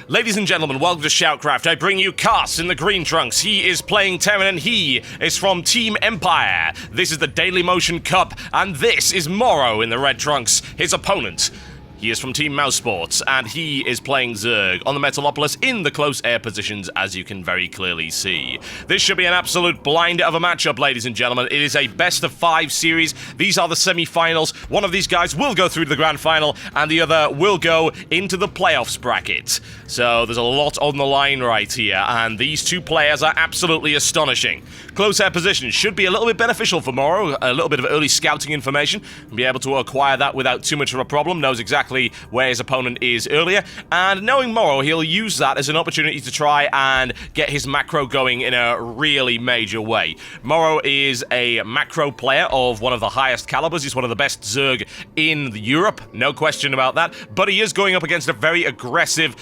Ladies and gentlemen, welcome to SHOUTcraft. I bring you Cass in the green trunks. He is playing Terran and he is from Team Empire. This is the Daily Motion Cup, and this is Morrow in the red trunks, his opponent. He is from Team Mousesports, and he is playing Zerg on the Metalopolis in the close air positions, as you can very clearly see. This should be an absolute blinder of a matchup, ladies and gentlemen. It is a best-of-5 series. These are the semi-finals. One of these guys will go through to the grand final, and the other will go into the playoffs bracket. So there's a lot on the line right here, and these two players are absolutely astonishing. Close air positions should be a little bit beneficial for Morrow, a little bit of early scouting information, and be able to acquire that without too much of a problem, knows exactly where his opponent is earlier, and knowing Morrow, he'll use that as an opportunity to try and get his macro going in a really major way. Morrow is a macro player of one of the highest calibers. He's one of the best Zerg in Europe, no question about that, but he is going up against a very aggressive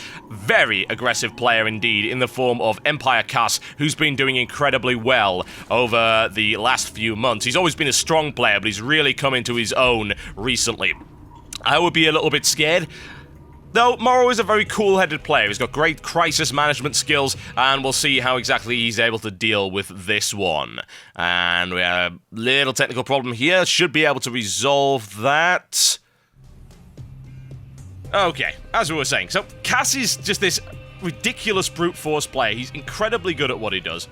player indeed in the form of Empire Cass, who's been doing incredibly well over the last few months. He's always been a strong player, but he's really come into his own recently. I would be a little bit scared, though Morrow is a very cool-headed player. He's got great crisis management skills, and we'll see how exactly he's able to deal with this one. And we have a little technical problem here. Should be able to resolve that. Okay, as we were saying, so Cass is just this ridiculous brute force player. He's incredibly good at what he does.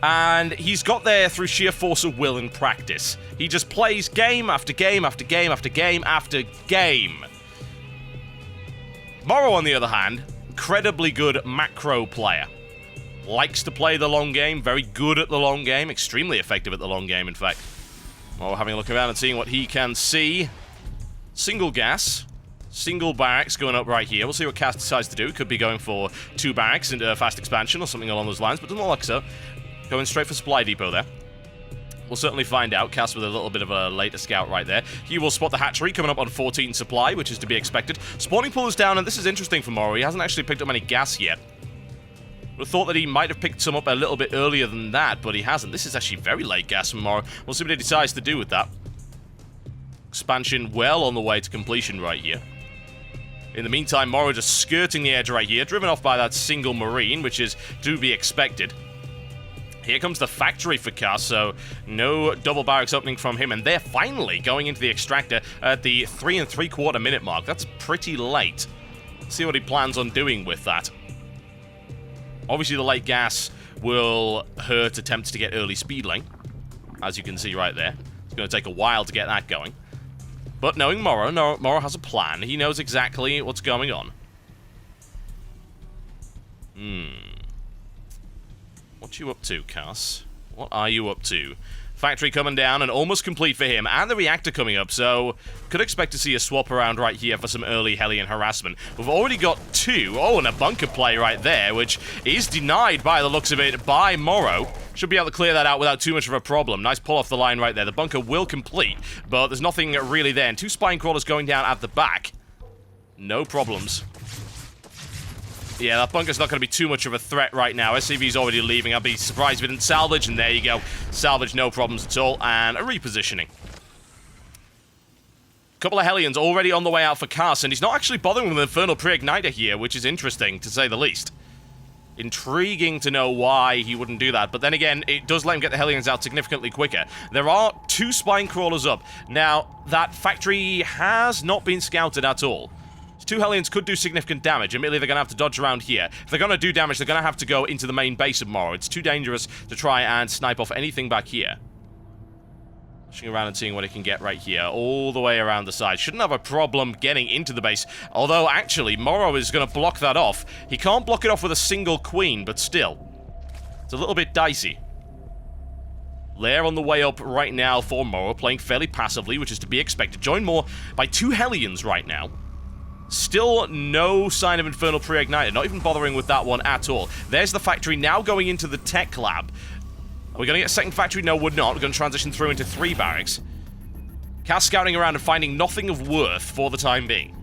And he's got there through sheer force of will and practice. He just plays game after game after game after game after game. Morrow, on the other hand, incredibly good macro player. Likes to play the long game, very good at the long game, extremely effective at the long game, in fact. Morrow having a look around and seeing what he can see. Single gas. Single barracks going up right here. We'll see what Cass decides to do. Could be going for 2 barracks into a fast expansion or something along those lines, but doesn't look like so. Going straight for supply depot there. We'll certainly find out. Cass with a little bit of a later scout right there. He will spot the hatchery coming up on 14 supply, which is to be expected. Spawning pool is down, and this is interesting for Morrow. He hasn't actually picked up any gas yet. Would have thought that he might have picked some up a little bit earlier than that, but he hasn't. This is actually very late gas from Morrow. We'll see what he decides to do with that. Expansion well on the way to completion right here. In the meantime, Morrow just skirting the edge right here, driven off by that single Marine, which is to be expected. Here comes the factory for Cass, so no double barracks opening from him, and they're finally going into the extractor at the 3 3/4 minute mark. That's pretty late. Let's see what he plans on doing with that. Obviously, the late gas will hurt attempts to get early speed lane, as you can see right there. It's going to take a while to get that going. But knowing Morrow, Morrow has a plan. He knows exactly what's going on. What you up to, Cass? What are you up to? Factory coming down and almost complete for him, and the reactor coming up, so could expect to see a swap around right here for some early Hellion harassment. We've already got 2. Oh, and a bunker play right there, which is denied by the looks of it by Morrow. Should be able to clear that out without too much of a problem. Nice pull off the line right there. The bunker will complete, but there's nothing really there. And 2 spine crawlers going down at the back. No problems. Yeah, that bunker's not going to be too much of a threat right now. SCV's already leaving. I'd be surprised if it didn't salvage, and there you go. Salvage, no problems at all, and a repositioning. Couple of Hellions already on the way out for Cass, and he's not actually bothering with an Infernal Pre-Igniter here, which is interesting, to say the least. Intriguing to know why he wouldn't do that, but then again, it does let him get the Hellions out significantly quicker. There are 2 spine crawlers up. Now, that factory has not been scouted at all. 2 Hellions could do significant damage. Admittedly, they're going to have to dodge around here. If they're going to do damage, they're going to have to go into the main base of Morrow. It's too dangerous to try and snipe off anything back here. Pushing around and seeing what he can get right here, all the way around the side. Shouldn't have a problem getting into the base, although actually, Morrow is going to block that off. He can't block it off with a single queen, but still. It's a little bit dicey. Lair on the way up right now for Morrow, playing fairly passively, which is to be expected. Joined more by 2 Hellions right now. Still no sign of Infernal Pre-Igniter, not even bothering with that one at all. There's the factory now going into the tech lab. Are we going to get a second factory? No, we're not. We're going to transition through into 3 barracks. Cass scouting around and finding nothing of worth for the time being.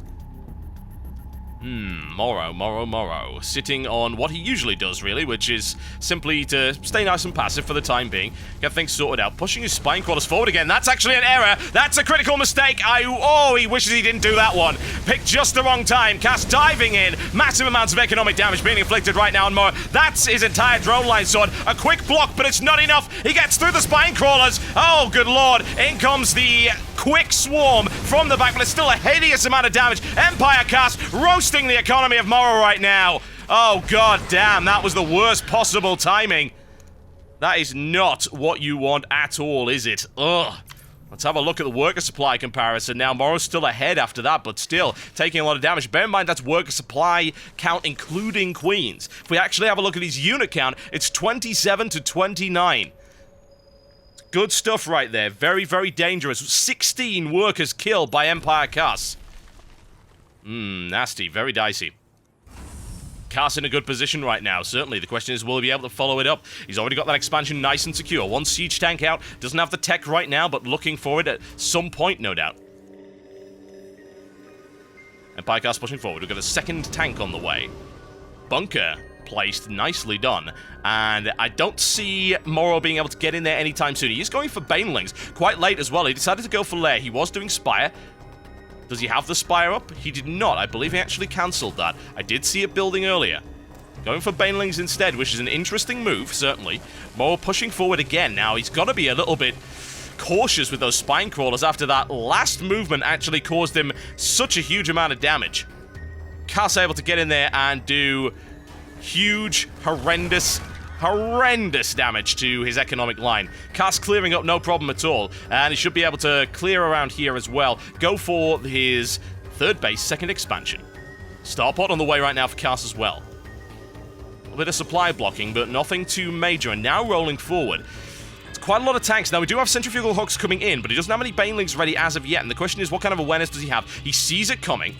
Morrow. Sitting on what he usually does, really, which is simply to stay nice and passive for the time being. Get things sorted out. Pushing his spine crawlers forward again. That's actually an error. That's a critical mistake. He wishes he didn't do that one. Picked just the wrong time. Cass diving in. Massive amounts of economic damage being inflicted right now on Morrow. That's his entire drone line sword. A quick block, but it's not enough. He gets through the spine crawlers. Oh, good lord. In comes the quick swarm from the back, but it's still a hideous amount of damage. Empire Cass roasting the economy of Morrow right now. Oh, god damn, that was the worst possible timing. That is not what you want at all, is it? Ugh. Let's have a look at the worker supply comparison now. Morrow's still ahead after that, but still taking a lot of damage. Bear in mind that's worker supply count including queens. If we actually have a look at his unit count, it's 27 to 29. Good stuff right there. Very, very dangerous. 16 workers killed by Empire Cass. Nasty. Very dicey. Cass in a good position right now, certainly. The question is, will he be able to follow it up? He's already got that expansion nice and secure. One siege tank out. Doesn't have the tech right now, but looking for it at some point, no doubt. Empire Cass pushing forward. We've got a second tank on the way. Bunker placed. Nicely done. And I don't see Morrow being able to get in there anytime soon. He is going for Banelings quite late as well. He decided to go for Lair. He was doing Spire. Does he have the Spire up? He did not. I believe he actually cancelled that. I did see it building earlier. Going for Banelings instead, which is an interesting move, certainly. Morrow pushing forward again. Now, he's got to be a little bit cautious with those spine crawlers after that last movement actually caused him such a huge amount of damage. Cass able to get in there and do huge, horrendous damage to his economic line. Cass clearing up no problem at all, and he should be able to clear around here as well. Go for his third base, second expansion. Starport on the way right now for Cass as well. A little bit of supply blocking, but nothing too major, and now rolling forward. It's quite a lot of tanks. Now, we do have centrifugal hooks coming in, but he doesn't have any Banelings ready as of yet, and the question is, what kind of awareness does he have? He sees it coming.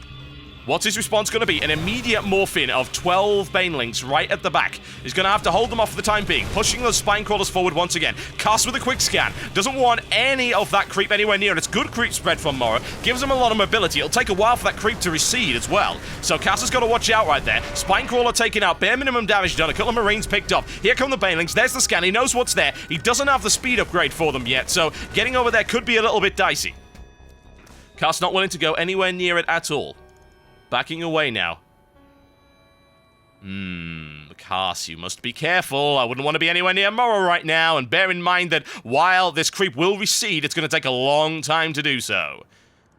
What's his response going to be? An immediate morph-in of 12 Banelings right at the back. He's going to have to hold them off for the time being, pushing those spine crawlers forward once again. Cass with a quick scan. Doesn't want any of that creep anywhere near it. It's good creep spread from Morrow. Gives him a lot of mobility. It'll take a while for that creep to recede as well. So Cass has got to watch out right there. Spine crawler taken out. Bare minimum damage done. A couple of Marines picked up. Here come the Banelings. There's the scan. He knows what's there. He doesn't have the speed upgrade for them yet, so getting over there could be a little bit dicey. Cass not willing to go anywhere near it at all. Backing away now. Cass, you must be careful. I wouldn't want to be anywhere near Morrow right now, and bear in mind that while this creep will recede, it's going to take a long time to do so.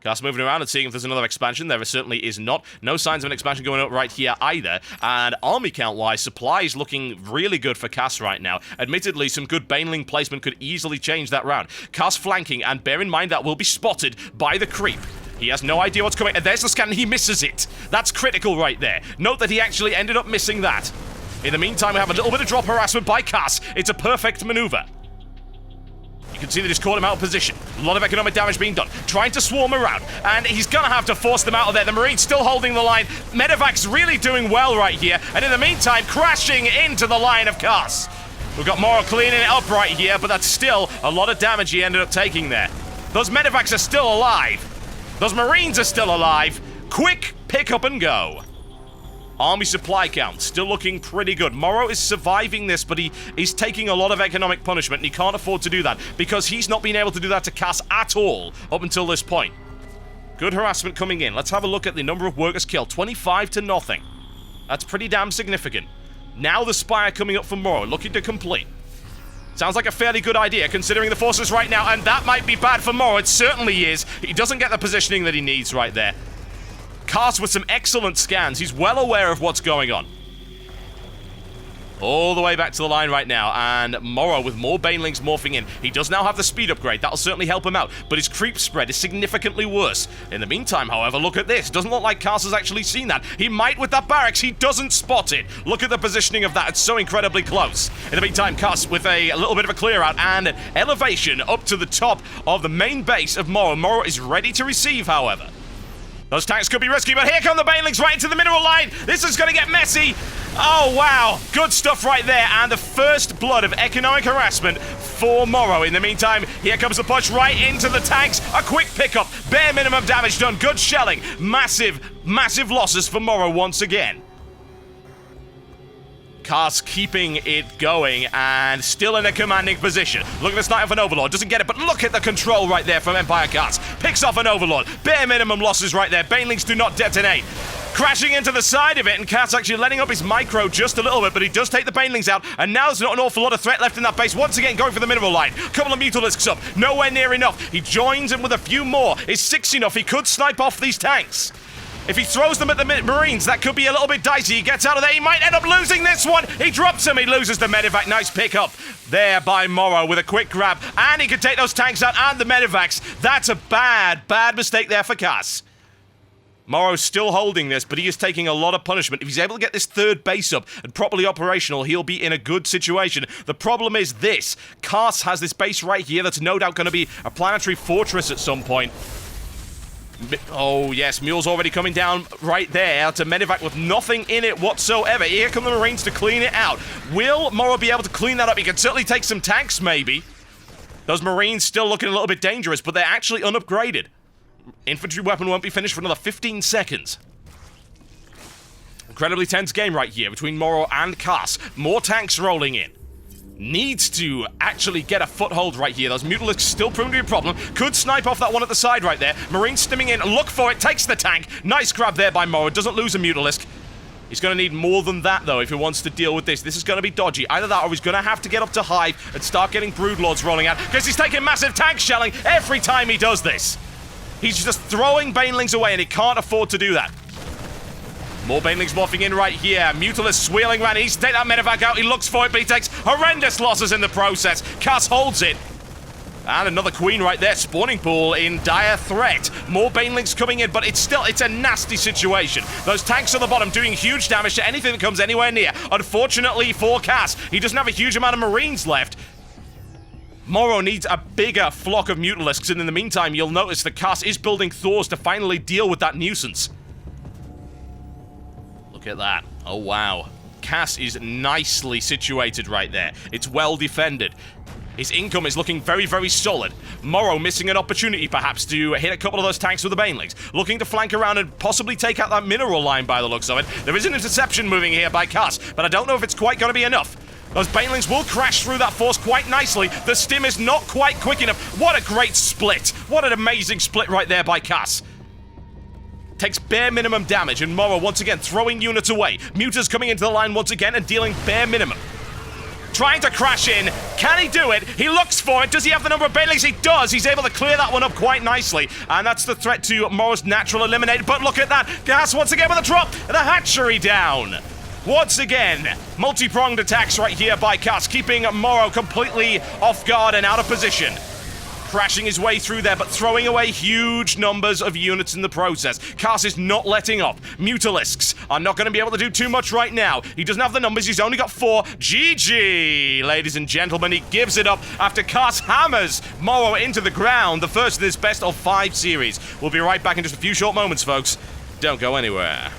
Cass moving around and seeing if there's another expansion. There certainly is not. No signs of an expansion going up right here either. And army count-wise, supply is looking really good for Cass right now. Admittedly, some good Baneling placement could easily change that round. Cass flanking, and bear in mind that will be spotted by the creep. He has no idea what's coming, and there's the scan, and he misses it. That's critical right there. Note that he actually ended up missing that. In the meantime, we have a little bit of drop harassment by Cass. It's a perfect maneuver. You can see that he's caught him out of position. A lot of economic damage being done. Trying to swarm around, and he's gonna have to force them out of there. The Marine's still holding the line. Medevac's really doing well right here, and in the meantime, crashing into the line of Cass. We've got Morrow cleaning it up right here, but that's still a lot of damage he ended up taking there. Those Medevacs are still alive. Those Marines are still alive. Quick pick up and go. Army supply count still looking pretty good. Morrow is surviving this, but he is taking a lot of economic punishment, and he can't afford to do that because he's not been able to do that to Cass at all up until this point. Good harassment coming in. Let's have a look at the number of workers killed. 25 to nothing. That's pretty damn significant. Now the Spire coming up for Morrow, looking to complete. Sounds like a fairly good idea, considering the forces right now, and that might be bad for Morrow. It certainly is. He doesn't get the positioning that he needs right there. Cass with some excellent scans. He's well aware of what's going on. All the way back to the line right now, and Morrow with more Banelings morphing in. He does now have the speed upgrade. That'll certainly help him out, but his creep spread is significantly worse. In the meantime, however, look at this. Doesn't look like Cass has actually seen that. He might with that barracks. He doesn't spot it. Look at the positioning of that. It's so incredibly close. In the meantime, Cass with a little bit of a clear out and an elevation up to the top of the main base of Morrow. Morrow is ready to receive, however. Those tanks could be risky, but here come the banelings right into the mineral line. This is going to get messy. Oh, wow. Good stuff right there. And the first blood of economic harassment for Morrow. In the meantime, here comes the push right into the tanks. A quick pickup. Bare minimum damage done. Good shelling. Massive, massive losses for Morrow once again. Cars keeping it going and still in a commanding position. Look at the snipe of an Overlord. Doesn't get it, but look at the control right there from Empire Cars. Picks off an Overlord. Bare minimum losses right there. Banelings do not detonate. Crashing into the side of it, and Cat's actually letting up his micro just a little bit, but he does take the banelings out, and now there's not an awful lot of threat left in that base. Once again, going for the mineral line. Couple of Mutalisks up. Nowhere near enough. He joins in with a few more. Is 6 enough? He could snipe off these tanks. If he throws them at the Marines, that could be a little bit dicey. He gets out of there. He might end up losing this one. He drops him. He loses the medevac. Nice pickup there by Morrow with a quick grab. And he can take those tanks out and the medevacs. That's a bad, bad mistake there for Cass. Morrow's still holding this, but he is taking a lot of punishment. If he's able to get this third base up and properly operational, he'll be in a good situation. The problem is this. Cass has this base right here that's no doubt going to be a planetary fortress at some point. Oh, yes, Mule's already coming down right there to medevac with nothing in it whatsoever. Here come the Marines to clean it out. Will Morrow be able to clean that up? He can certainly take some tanks, maybe. Those Marines still looking a little bit dangerous, but they're actually unupgraded. Infantry weapon won't be finished for another 15 seconds. Incredibly tense game right here between Morrow and Cass. More tanks rolling in. Needs to actually get a foothold right here. Those Mutalisks still proving to be a problem. Could snipe off that one at the side right there. Marine stimming in. Look for it. Takes the tank. Nice grab there by Morrow. Doesn't lose a Mutalisk. He's going to need more than that, though, if he wants to deal with this. This is going to be dodgy. Either that or he's going to have to get up to Hive and start getting Broodlords rolling out, because he's taking massive tank shelling every time he does this. He's just throwing Banelings away, and he can't afford to do that. More Banelings morphing in right here. Mutalisk swirling around. He needs to take that medevac out. He looks for it, but he takes horrendous losses in the process. Cass holds it. And another Queen right there. Spawning pool in dire threat. More Banelings coming in, but it's a nasty situation. Those tanks on the bottom doing huge damage to anything that comes anywhere near. Unfortunately for Cass, he doesn't have a huge amount of Marines left. Morrow needs a bigger flock of Mutalisks, and in the meantime, you'll notice that Cass is building Thors to finally deal with that nuisance. Look at that. Oh, wow. Cass is nicely situated right there. It's well defended. His income is looking very, very solid. Morrow missing an opportunity, perhaps, to hit a couple of those tanks with the Banelings. Looking to flank around and possibly take out that mineral line by the looks of it. There is an interception moving here by Cass, but I don't know if it's quite going to be enough. Those Banelings will crash through that force quite nicely. The stim is not quite quick enough. What a great split. What an amazing split right there by Cass. Takes bare minimum damage, and Morrow once again throwing units away. Muters coming into the line once again and dealing bare minimum. Trying to crash in. Can he do it? He looks for it. Does he have the number of Banelings? He does. He's able to clear that one up quite nicely. And that's the threat to Morrow's natural eliminated. But look at that. Cass once again with a drop. The hatchery down. Once again, multi-pronged attacks right here by Cass, keeping Morrow completely off guard and out of position. Crashing his way through there, but throwing away huge numbers of units in the process. Cass is not letting up. Mutalisks are not going to be able to do too much right now. He doesn't have the numbers. He's only got 4. GG, ladies and gentlemen. He gives it up after Cass hammers Morrow into the ground. The first of this best of 5 series. We'll be right back in just a few short moments, folks. Don't go anywhere.